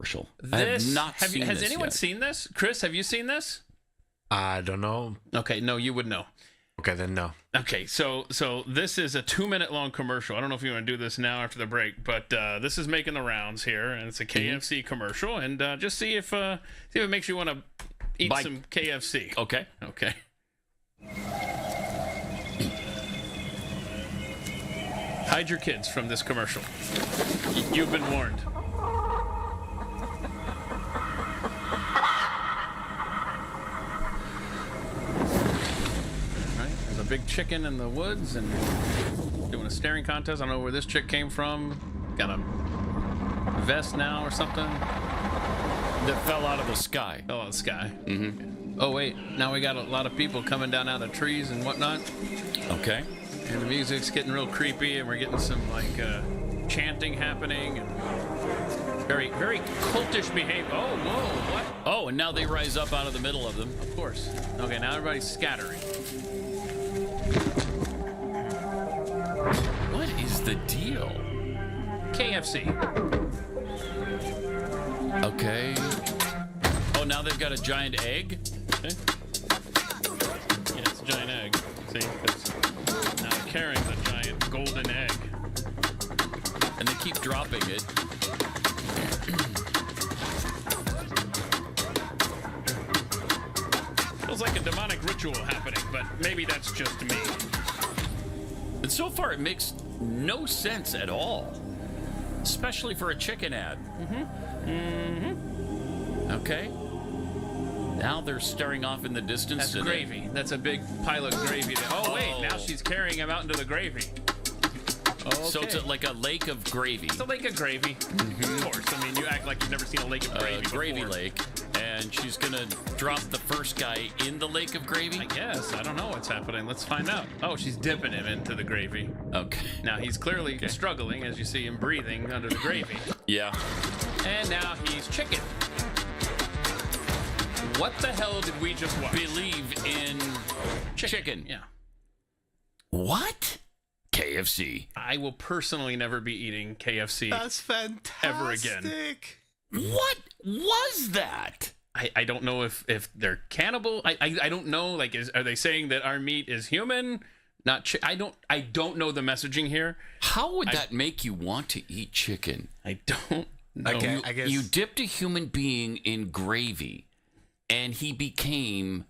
commercial. I have not seen Has this anyone yet. seen this? Chris, have you seen this? I don't know. Okay, no, you would know. Okay, then no. Okay, so this is a 2-minute long commercial. I don't know if you want to do this now after the break, but this is making the rounds here, and it's a KFC commercial, and just see if it makes you want to eat some KFC. Okay. Okay. Hide your kids from this commercial. You've been warned. There's a big chicken in the woods and doing a staring contest. I don't know where this chick came from. Got a vest now or something. That fell out of the sky. Fell out of the sky. Oh, wait. Now we got a lot of people coming down out of trees and whatnot. Okay. And the music's getting real creepy, and we're getting some, like, chanting happening. And very, very cultish behavior. Oh, whoa, what? Oh, and now they rise up out of the middle of them. Of course. Okay, now everybody's scattering. What is the deal? KFC. Okay. Oh, now they've got a giant egg? Okay. Yeah, it's a giant egg. See? Now they're carrying the giant golden egg. And they keep dropping it. Feels like a demonic ritual happening, but maybe that's just me. And so far, it makes no sense at all. Especially for a chicken ad. Okay. Now they're staring off in the distance. That's gravy. That's a big pile of gravy. Oh, wait. Now she's carrying him out into the gravy. Okay. So it's like a lake of gravy. It's a lake of gravy. Of course. I mean, you act like you've never seen a lake of gravy before. Gravy lake. And she's going to drop the first guy in the lake of gravy? I guess. I don't know what's happening. Let's find out. Oh, she's dipping him into the gravy. Okay. Now, he's clearly struggling as you see him breathing under the gravy. Yeah. And now he's chicken. What the hell did we just watch? Believe in chicken. Yeah. What? KFC. I will personally never be eating KFC. That's fantastic. Ever again. What was that? I don't know if they're cannibal. I don't know. Like, are they saying that our meat is human? Not I don't know the messaging here. How would that make you want to eat chicken? I don't know. Okay, I guess You dipped a human being in gravy, and he became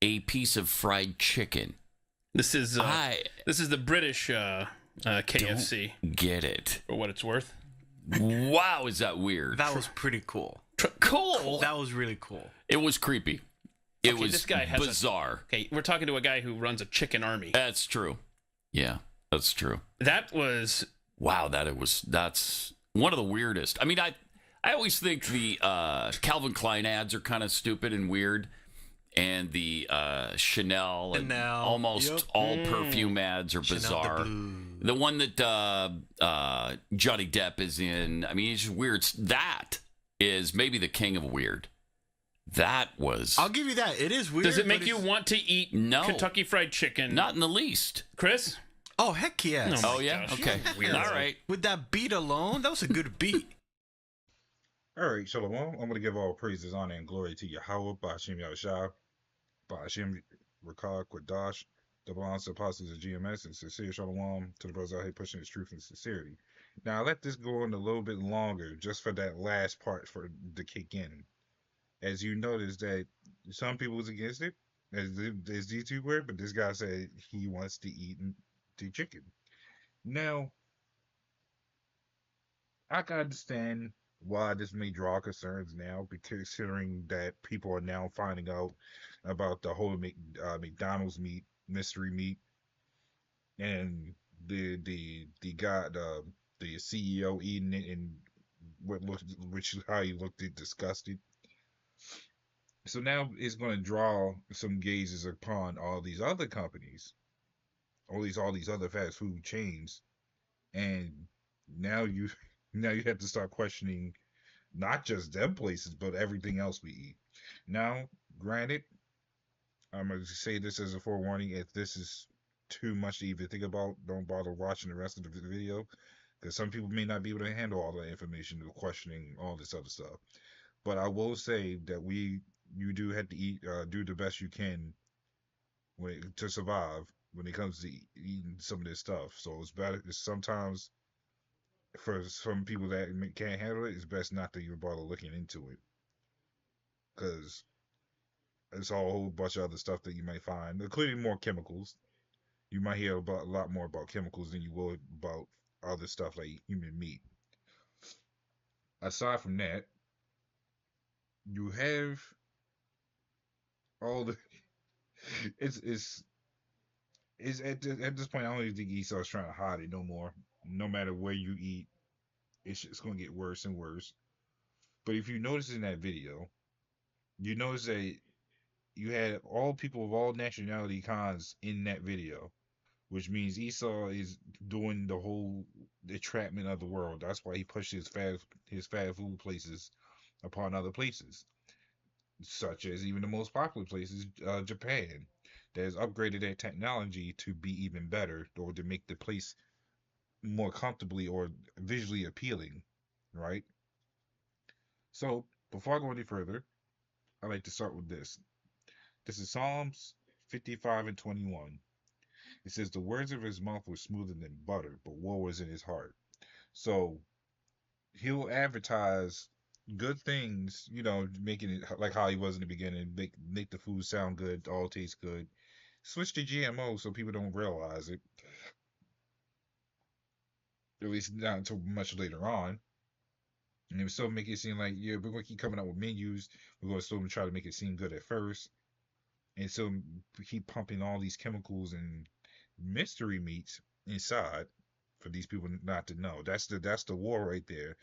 a piece of fried chicken. This is the British KFC. Don't get it. For what it's worth. Wow, is that weird? that was pretty cool. Cool. That was really cool. It was creepy. It was this guy has bizarre. Okay, we're talking to a guy who runs a chicken army. That's true. Yeah, that's true. That was Wow, that's one of the weirdest. I mean, I always think the Calvin Klein ads are kind of stupid and weird, and the Chanel and almost all perfume ads are bizarre. The one that Johnny Depp is in, I mean, it's just weird. That is maybe the king of weird. That was. I'll give you that. It is weird. Does it make you want to eat Kentucky Fried Chicken? Not in the least. Chris? Oh, heck yes. No. Oh, yeah? gosh, Okay. weird. All right. With that beat alone, that was a good beat. All right, Shalom. I'm going to give all praises, honor, and glory to Yahawah, Ba'ashim Yahushua, Ba'ashim Rakak, Quadash, the balance apostles of GMS, and sincere Shalom to the brothers out here pushing his truth and sincerity. Now, I let this go on a little bit longer just for that last part for to kick in. As you notice that some people was against it, as these two were, but this guy said he wants to eat the chicken. Now, I can understand why this may draw concerns now, considering that people are now finding out about the whole McDonald's meat, mystery meat, and the guy, the CEO eating it, and which is how he looked disgusted. So now it's going to draw some gazes upon all these other companies, all these other fast food chains, and now you have to start questioning not just them places, but everything else we eat. Now, granted, I'm going to say this as a forewarning: if this is too much to even think about, don't bother watching the rest of the video. because some people may not be able to handle all that information or questioning all this other stuff. But I will say that you do have to eat, do the best you can to survive when it comes to eating some of this stuff. So it's better. It's sometimes for some people that can't handle it, it's best not to even bother looking into it because there's a whole bunch of other stuff that you might find, including more chemicals. You might hear about a lot more about chemicals than you will about other stuff like human meat. Aside from that, you have all the it's it's at this point I don't even think Esau's trying to hide it no more. No matter where you eat, it's going to get worse and worse. But if you notice in that video, you notice that you had all people of all nationality cons in that video, which means Esau is doing the whole entrapment of the world. That's why he pushed his fast food places upon other places, such as even the most popular places, Japan, that has upgraded their technology to be even better or to make the place more comfortably or visually appealing, right? So before I go any further, I'd like to start with this. This is Psalms 55 and 21. It says, "The words of his mouth were smoother than butter, but woe was in his heart." So he'll advertise good things, making it like how he was in the beginning, make the food sound good, all taste good. Switch to GMO so people don't realize it, at least not until much later on. And they still make it seem like, yeah, we're gonna keep coming up with menus. We're gonna still try to make it seem good at first, and so we keep pumping all these chemicals and mystery meats inside for these people not to know. That's the war right there,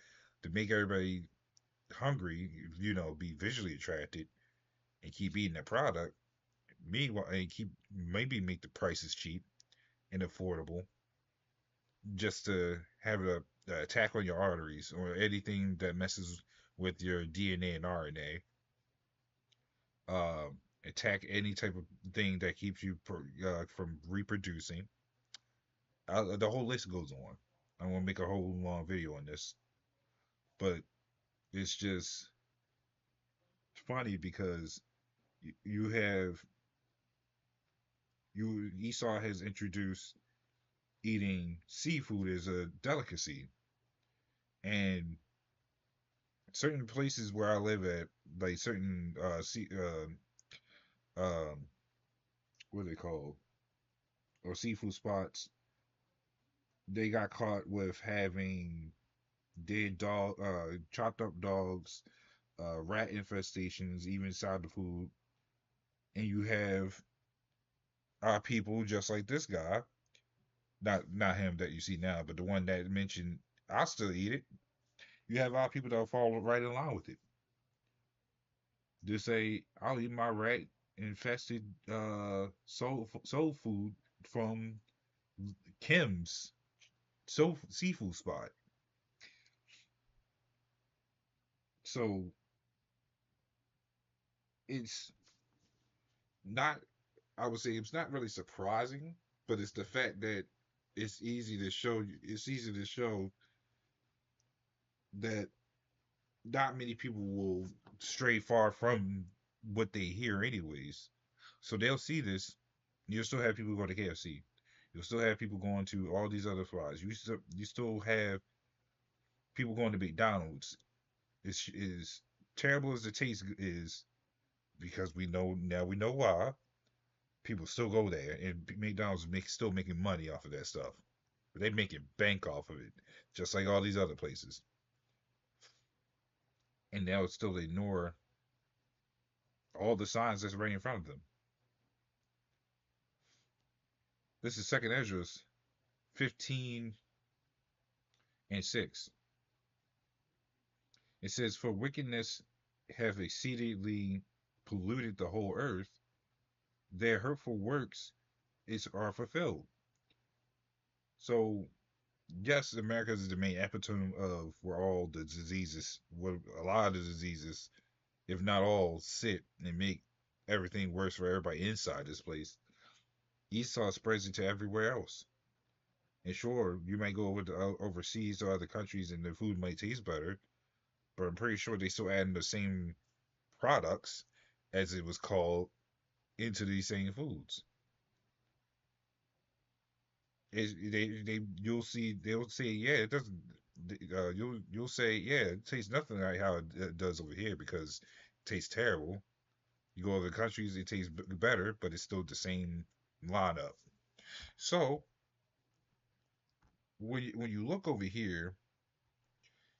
to make everybody hungry, be visually attracted and keep eating the product. Meanwhile, and keep maybe make the prices cheap and affordable, just to have a attack on your arteries or anything that messes with your DNA and RNA. Attack any type of thing that keeps you from reproducing. The whole list goes on. I'm gonna make a whole long video on this, but it's just funny because you have Esau has introduced eating seafood as a delicacy, and certain places where I live at, like certain um what are they called, or seafood spots, they got caught with having dead dog, chopped up dogs, rat infestations even inside the food, and you have our people just like this guy, not him that you see now, but the one that mentioned, I'll still eat it. You have our people that fall right in line with it. They say, I'll eat my rat infested soul food from Kim's soul seafood spot. So it's not, I would say it's not really surprising, but it's the fact that it's easy to show that not many people will stray far from what they hear anyways. So they'll see this. You'll still have people go to KFC. You'll still have people going to all these other fries. You still have people going to McDonald's. It's is terrible as the taste is, because we know why. People still go there, and McDonald's still making money off of that stuff. But they're making bank off of it, just like all these other places. And they'll still ignore all the signs that's right in front of them. This is Second Ezra's 15 and 6. It says, "For wickedness have exceedingly polluted the whole earth, their hurtful works are fulfilled." So, yes, America is the main epitome of where all the diseases, where a lot of the diseases, if not all, sit and make everything worse for everybody inside this place. Esau spreads it to everywhere else. And sure, you might go over to overseas to other countries and the food might taste better, but I'm pretty sure they still adding the same products, as it was called, into these same foods. They'll say, yeah, it doesn't. You'll say, yeah, it tastes nothing like how it does over here because it tastes terrible. You go to other countries, it tastes better, but it's still the same lineup. So when you look over here,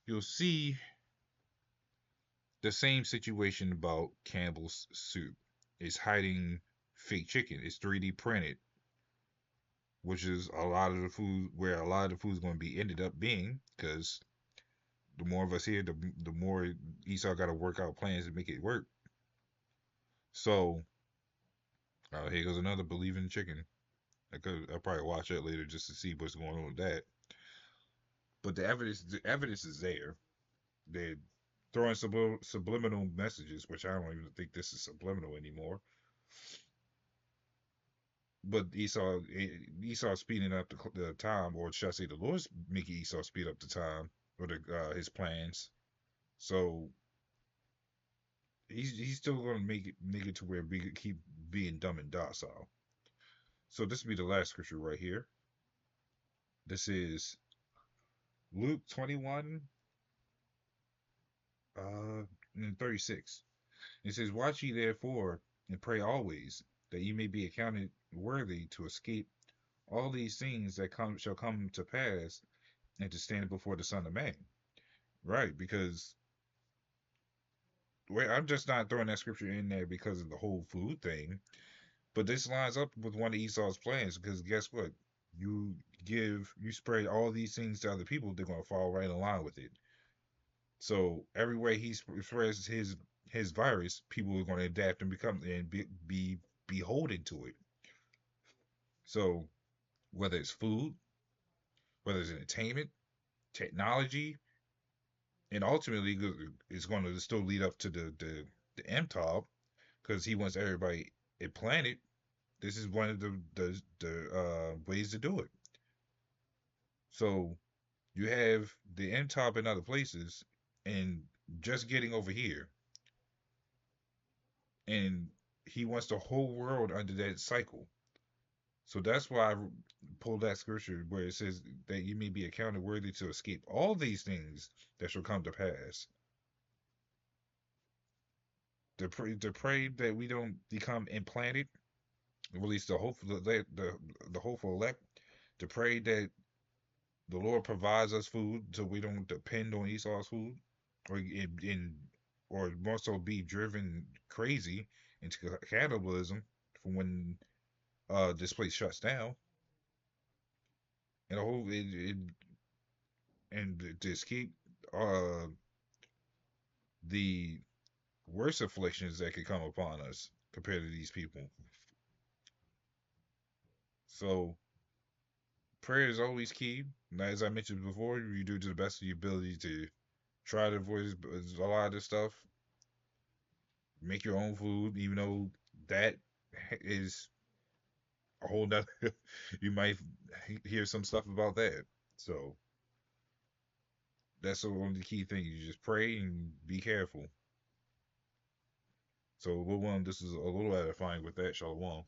you'll see the same situation about Campbell's soup. It's hiding fake chicken. It's 3D printed, which is a lot of the food where a lot of the food is going to be ended up being, because the more of us here, the more Esau got to work out plans to make it work. So here goes another believing chicken. I'll probably watch that later just to see what's going on with that. But the evidence is there. They're throwing subliminal messages, which I don't even think this is subliminal anymore. But Esau speeding up the time, or should I say, the Lord's making Esau speed up the time, or his plans. So he's still going to make it to where we keep being dumb and docile. So this will be the last scripture right here. This is Luke 21, and 36. It says, "Watch ye therefore, and pray always, that ye may be accounted worthy to escape all these things that shall come to pass, and to stand before the Son of Man." Right, because I'm just not throwing that scripture in there because of the whole food thing, but this lines up with one of Esau's plans. Because guess what? You spread all these things to other people, they're gonna fall right in line with it. So everywhere he spreads his virus, people are going to adapt and become and be beholden to it. So whether it's food, whether it's entertainment, technology, and ultimately it's going to still lead up to the MTOB, because he wants everybody implanted. This is one of the ways to do it. So you have the MTOB in other places, and just getting over here, and he wants the whole world under that cycle. So that's why I pulled that scripture where it says that you may be accounted worthy to escape all these things that shall come to pass. To pray that we don't become implanted, at least the hopeful elect. To pray that the Lord provides us food so we don't depend on Esau's food, or or more so be driven crazy into cannibalism from when this place shuts down, and the whole and to escape uh the worst afflictions that could come upon us compared to these people. So prayer is always key. As I mentioned before, you do to the best of your ability to try to avoid a lot of this stuff. Make your own food, even though that is a whole nother. You might hear some stuff about that. So that's one of the key things. You just pray and be careful. So, Lil One, this is a little edifying with that. Shalom.